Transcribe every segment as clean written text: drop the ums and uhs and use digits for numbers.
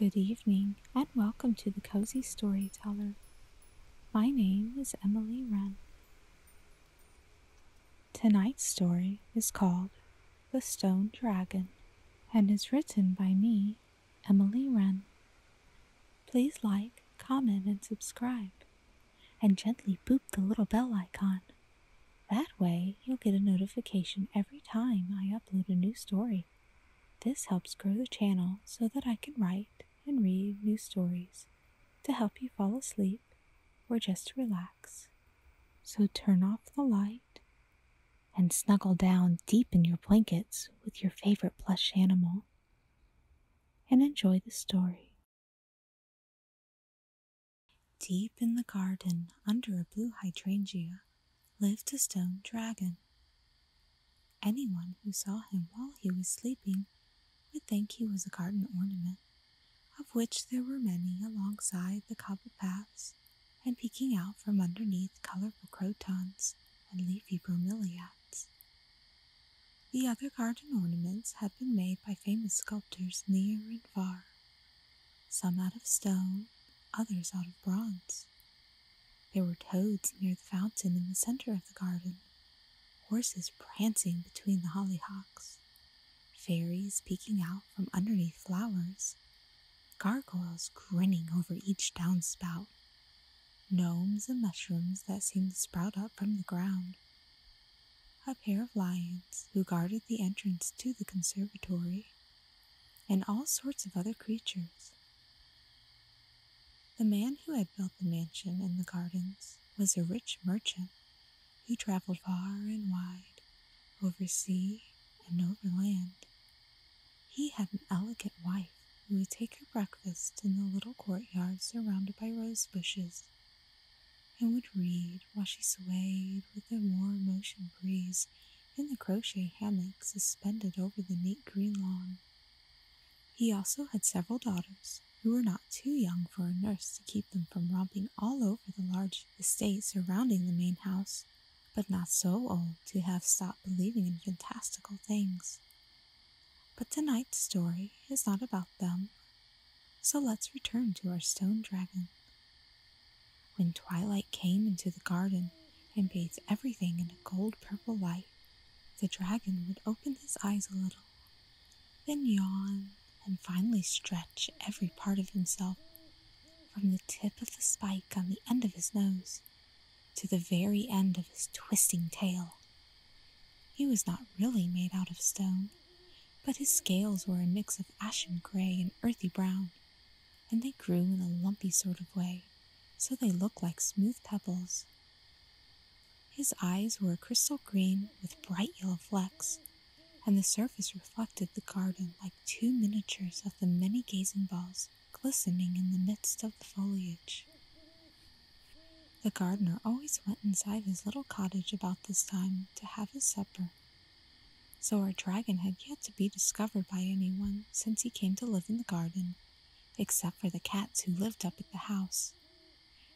Good evening, and welcome to the Cozy Storyteller. My name is Emily Wren. Tonight's story is called The Stone Dragon and is written by me, Emily Wren. Please like, comment, and subscribe, and gently boop the little bell icon. That way, you'll get a notification every time I upload a new story. This helps grow the channel so that I can write and read new stories to help you fall asleep or just relax. So turn off the light and snuggle down deep in your blankets with your favorite plush animal and enjoy the story. Deep in the garden under a blue hydrangea lived a stone dragon. Anyone who saw him while he was sleeping would think he was a garden ornament, of which there were many alongside the cobbled paths and peeking out from underneath colorful crotons and leafy bromeliads. The other garden ornaments had been made by famous sculptors near and far, some out of stone, others out of bronze. There were toads near the fountain in the center of the garden, horses prancing between the hollyhocks, fairies peeking out from underneath flowers, gargoyles grinning over each downspout, gnomes and mushrooms that seemed to sprout up from the ground, a pair of lions who guarded the entrance to the conservatory, and all sorts of other creatures. The man who had built the mansion and the gardens was a rich merchant who traveled far and wide, over sea and over land. He had an elegant wife who would take her breakfast in the little courtyard surrounded by rose bushes, and would read while she swayed with the warm ocean breeze in the crochet hammock suspended over the neat green lawn. He also had several daughters who were not too young for a nurse to keep them from romping all over the large estate surrounding the main house, but not so old to have stopped believing in fantastical things. But tonight's story is not about them, so let's return to our stone dragon. When twilight came into the garden and bathed everything in a gold-purple light, the dragon would open his eyes a little, then yawn, and finally stretch every part of himself, from the tip of the spike on the end of his nose to the very end of his twisting tail. He was not really made out of stone, but his scales were a mix of ashen gray and earthy brown, and they grew in a lumpy sort of way, so they looked like smooth pebbles. His eyes were a crystal green with bright yellow flecks, and the surface reflected the garden like two miniatures of the many gazing balls glistening in the midst of the foliage. The gardener always went inside his little cottage about this time to have his supper, so our dragon had yet to be discovered by anyone since he came to live in the garden, except for the cats who lived up at the house.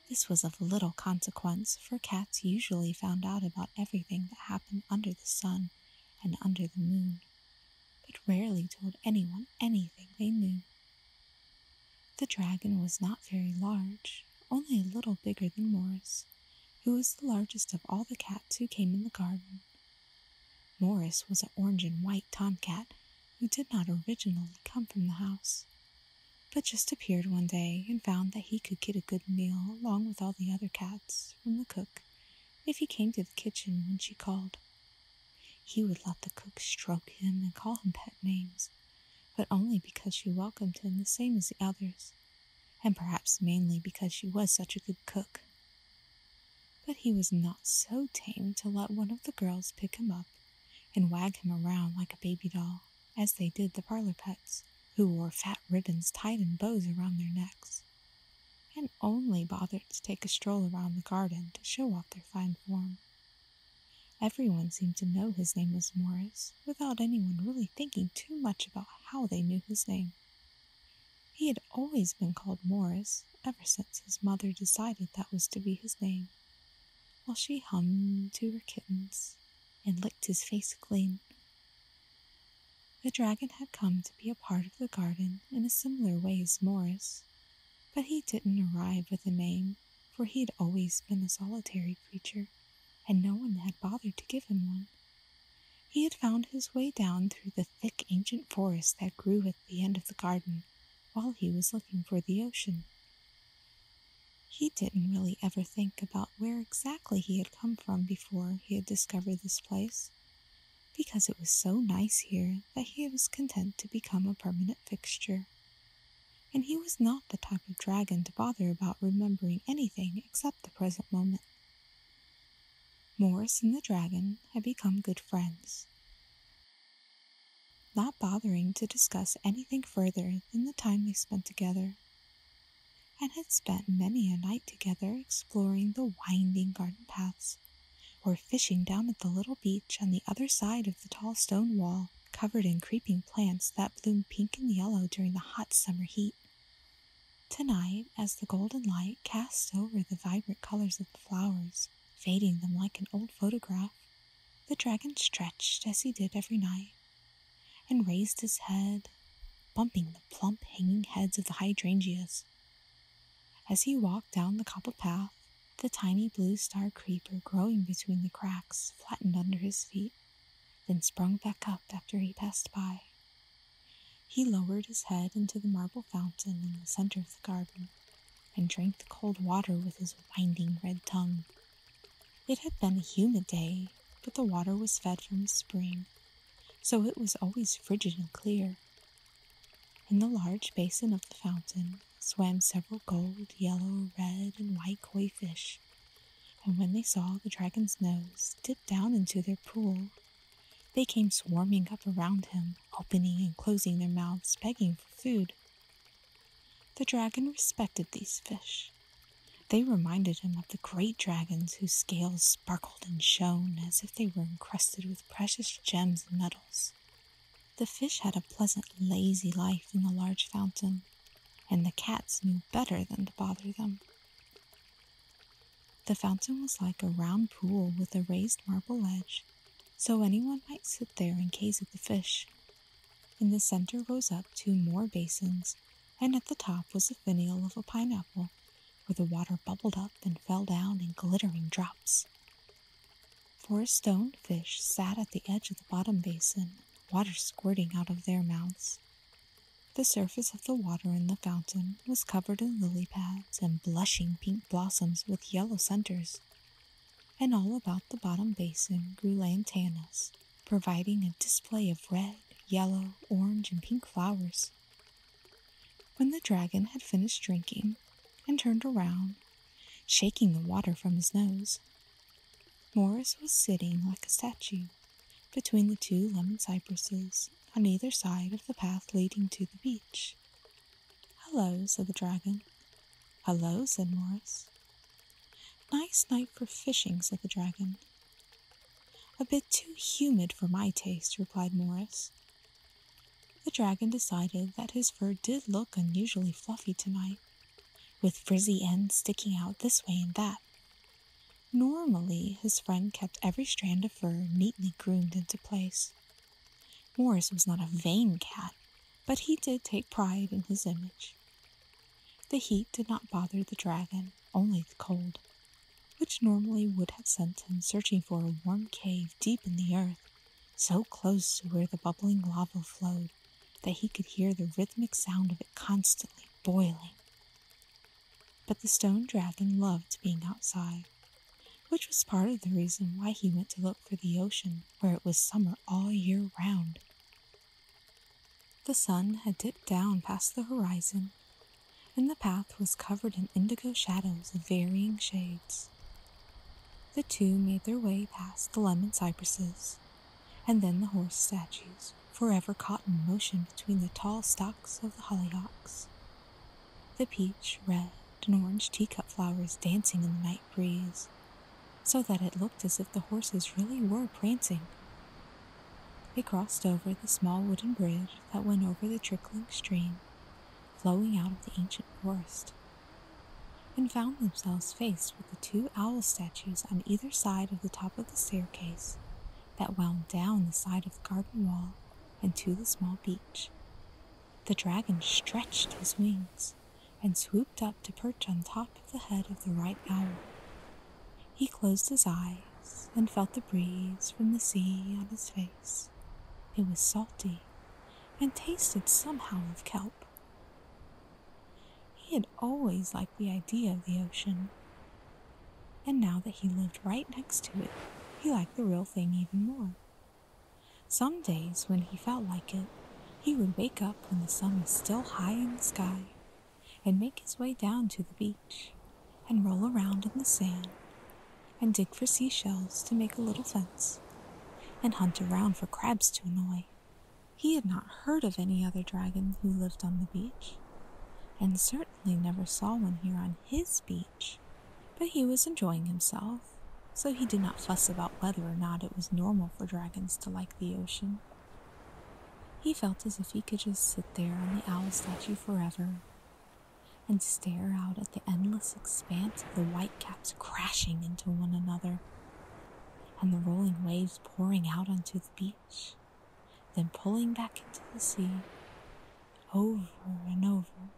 This was of little consequence, for cats usually found out about everything that happened under the sun and under the moon, but rarely told anyone anything they knew. The dragon was not very large, only a little bigger than Morris, who was the largest of all the cats who came in the garden. Morris was an orange and white tomcat who did not originally come from the house, but just appeared one day and found that he could get a good meal along with all the other cats from the cook if he came to the kitchen when she called. He would let the cook stroke him and call him pet names, but only because she welcomed him the same as the others, and perhaps mainly because she was such a good cook. But he was not so tame to let one of the girls pick him up and wag him around like a baby doll, as they did the parlor pets, who wore fat ribbons tied in bows around their necks, and only bothered to take a stroll around the garden to show off their fine form. Everyone seemed to know his name was Morris, without anyone really thinking too much about how they knew his name. He had always been called Morris ever since his mother decided that was to be his name, while she hummed to her kittens and licked his face clean. The dragon had come to be a part of the garden in a similar way as Morris, but he didn't arrive with a name, for he had always been a solitary creature, and no one had bothered to give him one. He had found his way down through the thick ancient forest that grew at the end of the garden while he was looking for the ocean. He didn't really ever think about where exactly he had come from before he had discovered this place, because it was so nice here that he was content to become a permanent fixture. And he was not the type of dragon to bother about remembering anything except the present moment. Morris and the dragon had become good friends, not bothering to discuss anything further than the time they spent together, and had spent many a night together exploring the winding garden paths, or fishing down at the little beach on the other side of the tall stone wall covered in creeping plants that bloomed pink and yellow during the hot summer heat. Tonight, as the golden light cast over the vibrant colors of the flowers, fading them like an old photograph, the dragon stretched as he did every night, and raised his head, bumping the plump hanging heads of the hydrangeas. As he walked down the cobbled path, the tiny blue star creeper growing between the cracks flattened under his feet, then sprung back up after he passed by. He lowered his head into the marble fountain in the center of the garden, and drank the cold water with his winding red tongue. It had been a humid day, but the water was fed from a spring, so it was always frigid and clear. In the large basin of the fountain swam several gold, yellow, red, and white koi fish, and when they saw the dragon's nose dip down into their pool, they came swarming up around him, opening and closing their mouths, begging for food. The dragon respected these fish. They reminded him of the great dragons whose scales sparkled and shone as if they were encrusted with precious gems and metals. The fish had a pleasant, lazy life in the large fountain, and the cats knew better than to bother them. The fountain was like a round pool with a raised marble edge, so anyone might sit there and gaze at the fish. In the center rose up two more basins, and at the top was a finial of a pineapple, where the water bubbled up and fell down in glittering drops. 4 stone fish sat at the edge of the bottom basin, water squirting out of their mouths. The surface of the water in the fountain was covered in lily pads and blushing pink blossoms with yellow centers, and all about the bottom basin grew lantanas, providing a display of red, yellow, orange, and pink flowers. When the dragon had finished drinking and turned around, shaking the water from his nose, Morris was sitting like a statue between the 2 lemon cypresses on either side of the path leading to the beach. "Hello," said the dragon. "Hello," said Morris. "Nice night for fishing," said the dragon. "A bit too humid for my taste," replied Morris. The dragon decided that his fur did look unusually fluffy tonight, with frizzy ends sticking out this way and that. Normally, his friend kept every strand of fur neatly groomed into place. Morris was not a vain cat, but he did take pride in his image. The heat did not bother the dragon, only the cold, which normally would have sent him searching for a warm cave deep in the earth, so close to where the bubbling lava flowed that he could hear the rhythmic sound of it constantly boiling. But the stone dragon loved being outside, which was part of the reason why he went to look for the ocean, where it was summer all year round. The sun had dipped down past the horizon, and the path was covered in indigo shadows of varying shades. The 2 made their way past the lemon cypresses, and then the horse statues, forever caught in motion between the tall stalks of the hollyhocks. The peach, red, and orange teacup flowers dancing in the night breeze, so that it looked as if the horses really were prancing. They crossed over the small wooden bridge that went over the trickling stream, flowing out of the ancient forest, and found themselves faced with the 2 owl statues on either side of the top of the staircase that wound down the side of the garden wall and to the small beach. The dragon stretched his wings and swooped up to perch on top of the head of the right owl. He closed his eyes and felt the breeze from the sea on his face. It was salty and tasted somehow of kelp. He had always liked the idea of the ocean, and now that he lived right next to it, he liked the real thing even more. Some days when he felt like it, he would wake up when the sun was still high in the sky and make his way down to the beach and roll around in the sand and dig for seashells to make a little fence and hunt around for crabs to annoy. He had not heard of any other dragon who lived on the beach, and certainly never saw one here on his beach, but he was enjoying himself, so he did not fuss about whether or not it was normal for dragons to like the ocean. He felt as if he could just sit there on the owl statue forever and stare out at the endless expanse of the white caps crashing into one another and the rolling waves pouring out onto the beach, then pulling back into the sea, over and over.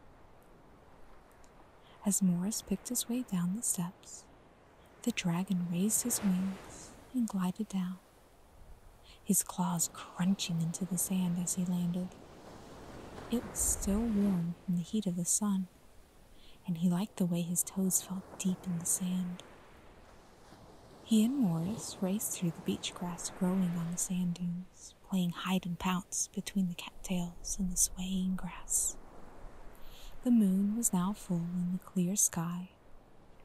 As Morris picked his way down the steps, the dragon raised his wings and glided down, his claws crunching into the sand as he landed. It was still warm from the heat of the sun, and he liked the way his toes felt deep in the sand. He and Morris raced through the beach grass growing on the sand dunes, playing hide and pounce between the cattails and the swaying grass. The moon was now full in the clear sky,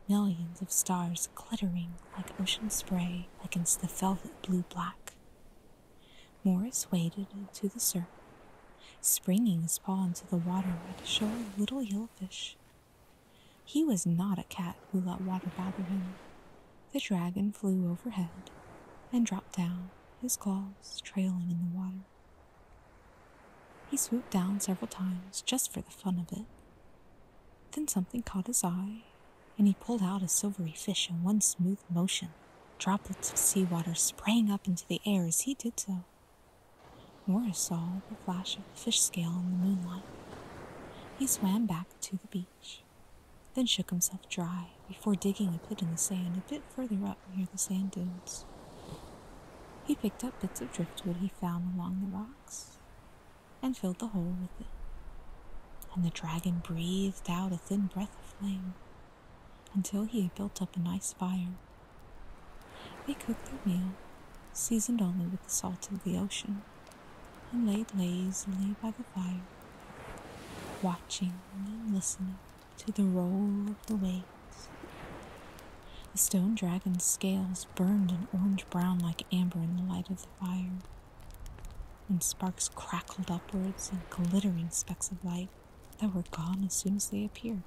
millions of stars glittering like ocean spray against the velvet blue-black. Morris waded into the surf, springing his paw into the water like a shoal of little yellowfish. He was not a cat who let water bother him. The dragon flew overhead and dropped down, his claws trailing in the water. He swooped down several times just for the fun of it. Then something caught his eye, and he pulled out a silvery fish in one smooth motion, droplets of seawater spraying up into the air as he did so. Morris saw the flash of the fish scale in the moonlight. He swam back to the beach, then shook himself dry before digging a pit in the sand a bit further up near the sand dunes. He picked up bits of driftwood he found along the rocks and filled the hole with it, and the dragon breathed out a thin breath of flame until he had built up a nice fire. They cooked their meal, seasoned only with the salt of the ocean, and laid lazily by the fire, watching and listening to the roll of the waves. The stone dragon's scales burned an orange-brown like amber in the light of the fire, and sparks crackled upwards in glittering specks of light that were gone as soon as they appeared.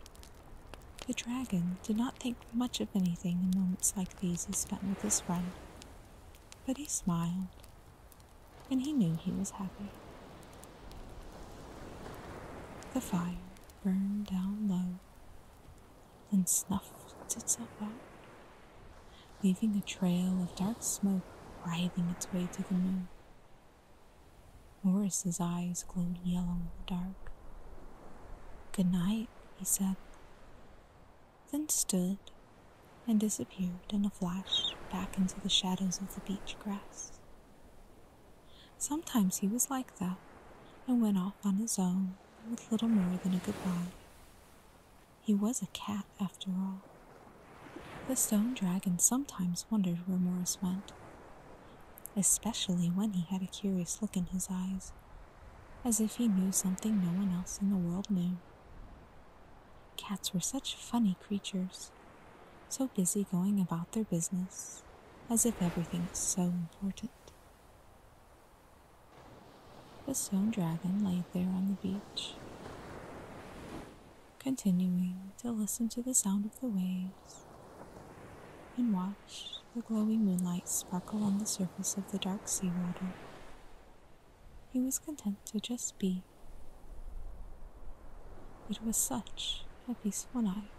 The dragon did not think much of anything in moments like these he spent with his friend, but he smiled, and he knew he was happy. The fire burned down low, then snuffed itself out, leaving a trail of dark smoke writhing its way to the moon. Morris's eyes glowed yellow in the dark. "Good night," he said, then stood and disappeared in a flash back into the shadows of the beach grass. Sometimes he was like that and went off on his own with little more than a goodbye. He was a cat, after all. The stone dragon sometimes wondered where Morris went, especially when he had a curious look in his eyes, as if he knew something no one else in the world knew. Cats were such funny creatures, so busy going about their business, as if everything was so important. The stone dragon lay there on the beach, continuing to listen to the sound of the waves and watch the glowing moonlight sparkle on the surface of the dark seawater. He was content to just be. It was such a peaceful night.